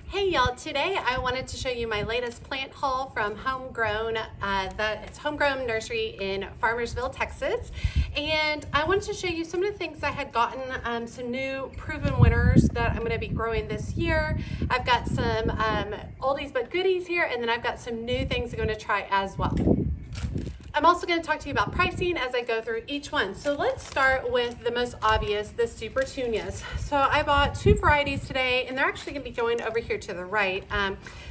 Hey y'all, today I wanted to show you my latest plant haul from Homegrown. It's Homegrown Nursery in Farmersville, Texas. And I wanted to show you some of the things I had gotten, some new proven winners that I'm gonna be growing this year. I've got some oldies but goodies here, and then I've got some new things I'm gonna try as well. I'm also going to talk to you about pricing as I go through each one. So let's start with the most obvious, the Super Tunias. So I bought two varieties today, and they're actually going to be going over here to the right.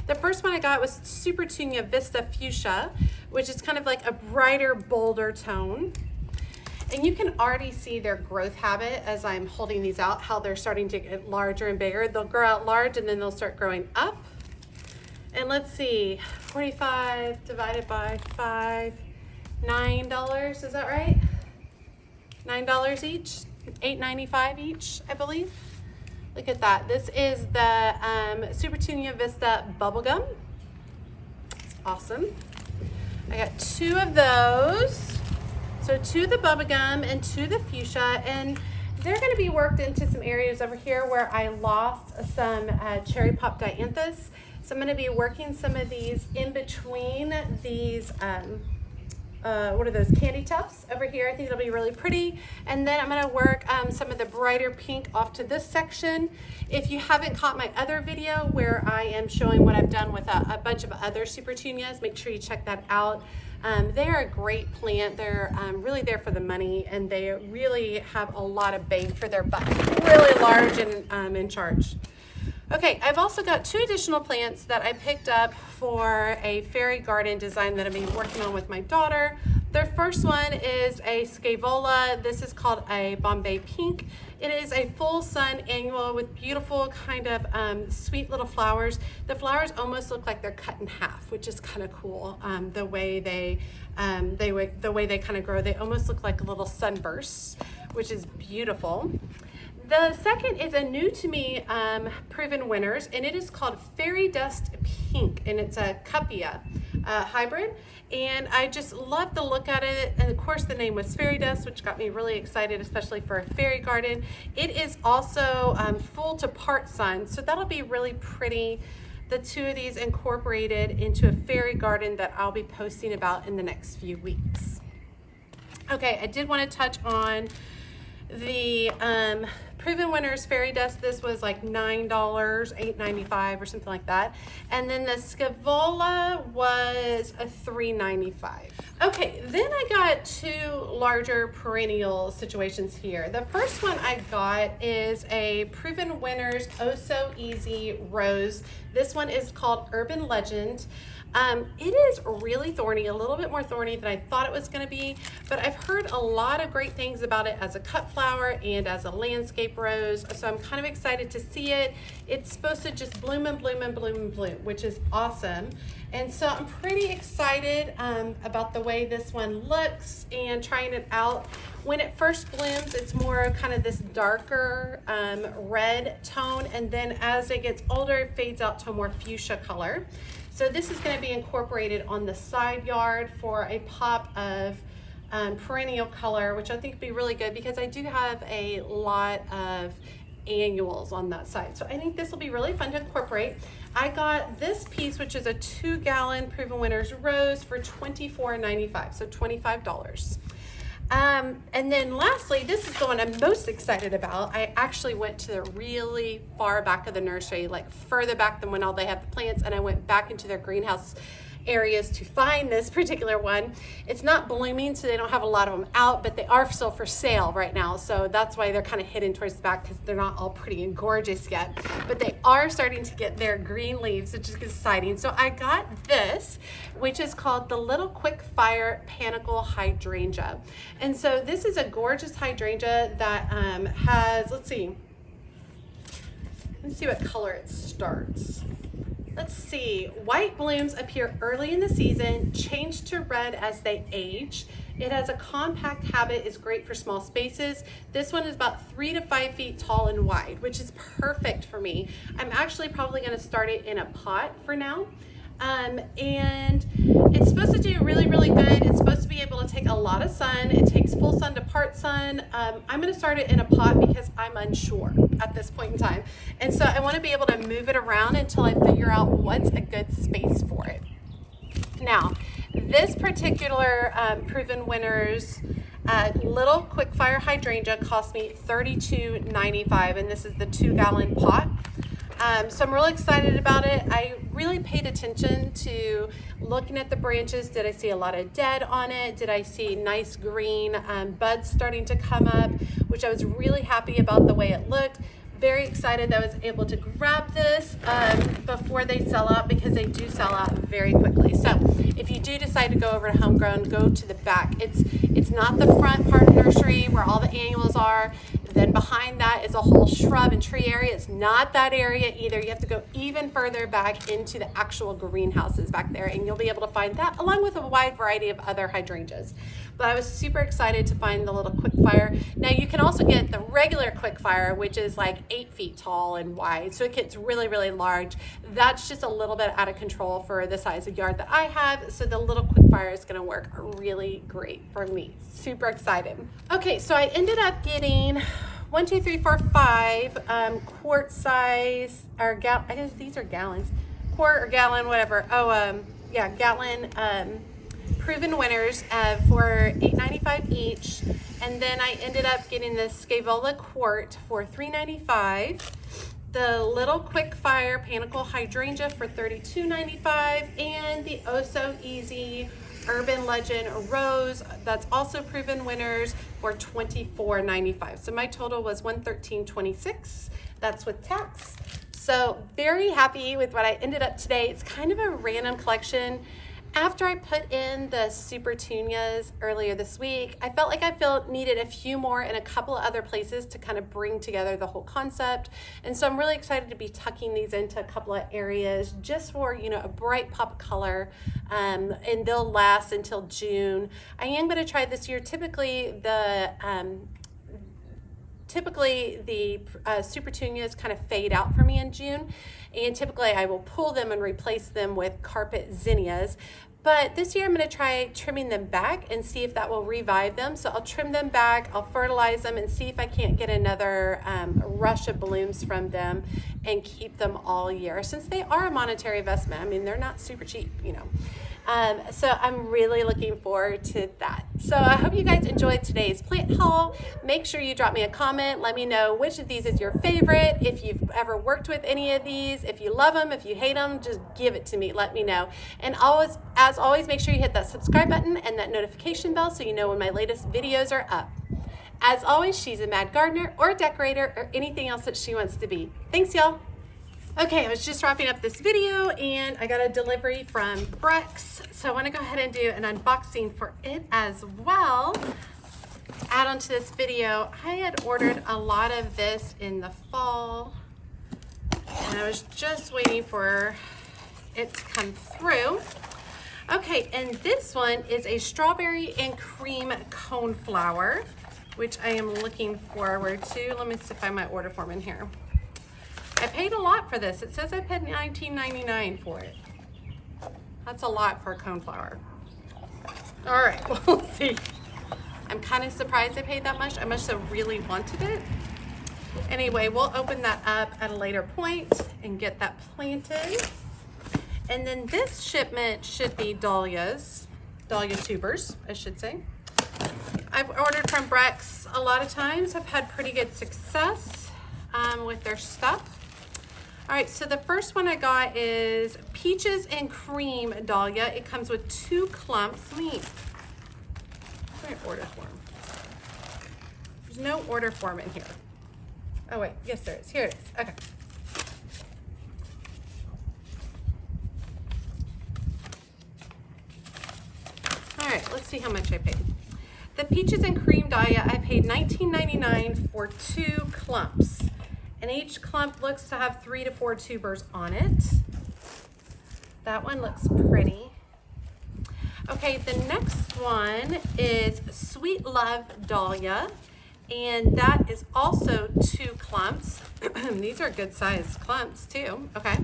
The first one I got was Super Tunia Vista Fuchsia, which is kind of like a brighter, bolder tone. And you can already see their growth habit as I'm holding these out, how they're starting to get larger and bigger. They'll grow out large and then they'll start growing up. And let's see, 45 divided by 5. $9, is that right? $9 each, $8.95 each, I believe. Look at that. This is the Super Tunia Vista Bubblegum. It's awesome. I got two of those. So two of the bubblegum and two of the fuchsia, and they're going to be worked into some areas over here where I lost some cherry pop dianthus. So I'm going to be working some of these in between these what are those, candy tufts over here. I think it'll be really pretty. And then I'm going to work some of the brighter pink off to this section. If you haven't caught my other video where I am showing what I've done with a bunch of other Super Tunias, make sure you check that out. They are a great plant. They're really there for the money, and they really have a lot of bang for their buck. Really large and in charge. Okay, I've also got two additional plants that I picked up for a fairy garden design that I've been working on with my daughter. The first one is a Scaevola. This is called a Bombay Pink. It is a full sun annual with beautiful kind of sweet little flowers. The flowers almost look like they're cut in half, which is kind of cool. The way they kind of grow, they almost look like little sunbursts, which is beautiful. The second is a new to me proven winners, and it is called Fairy Dust Pink, and it's a Cuppia hybrid, and I just love the look at it. And of course the name was Fairy Dust, which got me really excited, especially for a fairy garden. It is also full to part sun, so that'll be really pretty. The two of these incorporated into a fairy garden that I'll be posting about in the next few weeks. Okay, I did want to touch on the proven winners Fairy Dust. This was like $9, $8.95 or something like that. And then the Scaevola was a $3.95. Okay, then I got two larger perennial situations here. The first one I got is a proven winners Oh So Easy Rose. This one is called Urban Legend. It is really thorny, a little bit more thorny than I thought it was going to be, but I've heard a lot of great things about it as a cut flower and as a landscape rose, so I'm kind of excited to see it. It's supposed to just bloom and bloom and bloom and bloom, which is awesome. And so I'm pretty excited about the way this one looks and trying it out. When it first blooms, it's more kind of this darker red tone, and then as it gets older, it fades out to a more fuchsia color. So this is going to be incorporated on the side yard for a pop of perennial color, which I think would be really good because I do have a lot of annuals on that side. So I think this will be really fun to incorporate. I got this piece, which is a 2-gallon Proven Winners Rose for $24.95, so $25. And then lastly, this is the one I'm most excited about. I actually went to the really far back of the nursery, like further back than when all they have the plants, and I went back into their greenhouse areas to find this particular one. It's not blooming, so they don't have a lot of them out, but they are still for sale right now. So that's why they're kind of hidden towards the back, because they're not all pretty and gorgeous yet. But they are starting to get their green leaves, which is exciting. So I got this, which is called the Little Quick Fire Panicle Hydrangea. And so this is a gorgeous hydrangea that has, let's see what color it starts. Let's see, white blooms appear early in the season, change to red as they age. It has a compact habit, is great for small spaces. This one is about 3 to 5 feet tall and wide, which is perfect for me. I'm actually probably gonna start it in a pot for now. And it's supposed to do really, really good. It's supposed to be able to take a lot of sun. It takes full sun to part sun. I'm going to start it in a pot because I'm unsure at this point in time. And so I want to be able to move it around until I figure out what's a good space for it. Now, this particular Proven Winners Little Quick Fire Hydrangea cost me $32.95, and this is the 2-gallon pot. So I'm really excited about it. I really paid attention to looking at the branches. Did I see a lot of dead on it? Did I see nice green buds starting to come up, which I was really happy about the way it looked. Very excited that I was able to grab this before they sell out, because they do sell out very quickly. So if you do decide to go over to Homegrown, go to the back. It's not the front part of the nursery where all the annuals are. Then behind that is a whole shrub and tree area. It's not that area either. You have to go even further back into the actual greenhouses back there, and you'll be able to find that along with a wide variety of other hydrangeas. But I was super excited to find the Little Quick Fire. Now you can also get the regular Quick Fire, which is like 8 feet tall and wide. So it gets really, really large. That's just a little bit out of control for the size of yard that I have. So the Little Quick Fire is gonna work really great for me. Super excited. Okay, so I ended up getting 1, 2, 3, 4, 5 quart size, or I guess these are gallons, quart or gallon, whatever. Yeah, gallon Proven Winners for $8.95 each. And then I ended up getting the Scaevola quart for $3.95. The Little Quick Fire Panicle Hydrangea for $32.95, and the Oh So Easy Urban Legend Rose, that's also Proven Winners, for $24.95. So my total was $113.26. That's with tax. So very happy with what I ended up today. It's kind of a random collection. After I put in the Super Tunias earlier this week, I felt like needed a few more in a couple of other places to kind of bring together the whole concept. And so I'm really excited to be tucking these into a couple of areas just for, you know, a bright pop of color, and they'll last until June. I am going to try this year. Typically the Super Tunias kind of fade out for me in June, and typically I will pull them and replace them with carpet zinnias. But this year I'm going to try trimming them back and see if that will revive them. So I'll trim them back, I'll fertilize them, and see if I can't get another rush of blooms from them and keep them all year, since they are a monetary investment. I mean, they're not super cheap, you know. So I'm really looking forward to that. So I hope you guys enjoyed today's plant haul. Make sure you drop me a comment. Let me know which of these is your favorite. If you've ever worked with any of these, if you love them, if you hate them, just give it to me. Let me know. And always, as always, make sure you hit that subscribe button and that notification bell so you know when my latest videos are up. As always, she's a mad gardener or a decorator or anything else that she wants to be. Thanks, y'all. Okay, I was just wrapping up this video and I got a delivery from Breck, so I want to go ahead and do an unboxing for it as well. Add on to this video, I had ordered a lot of this in the fall and I was just waiting for it to come through. Okay, and this one is a strawberry and cream coneflower, which I am looking forward to. Let me see if I have my order form in here. I paid a lot for this. It says I paid $19.99 for it. That's a lot for a coneflower. All right, we'll see. I'm kind of surprised I paid that much. I must have really wanted it. Anyway, we'll open that up at a later point and get that planted. And then this shipment should be Dahlia tubers, I should say. I've ordered from Breck a lot of times. I've had pretty good success with their stuff. All right, so the first one I got is Peaches and Cream Dahlia. It comes with 2 clumps. Let me order form. There's no order form in here. Oh wait, yes there is. Here it is. Okay. All right, let's see how much I paid. The Peaches and Cream Dahlia, I paid $19.99 for 2 clumps. And each clump looks to have 3 to 4 tubers on it. That one looks pretty. Okay, the next one is Sweet Love Dahlia, and that is also 2 clumps. These are good sized clumps too. Okay.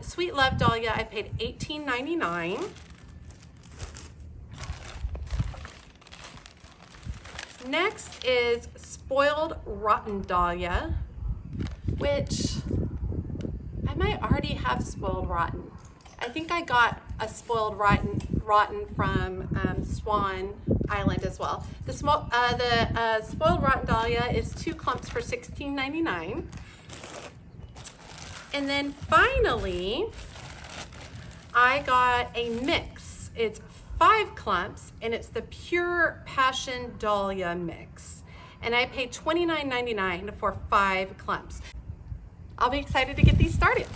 Sweet Love Dahlia, I paid $18.99. Next is Spoiled Rotten Dahlia, which I might already have Spoiled Rotten. I think I got a Spoiled Rotten from Swan Island as well. The Spoiled Rotten Dahlia is 2 clumps for $16.99. And then finally, I got a mix. It's 5 clumps, and it's the Pure Passion Dahlia mix. And I paid $29.99 for 5 clumps. I'll be excited to get these started.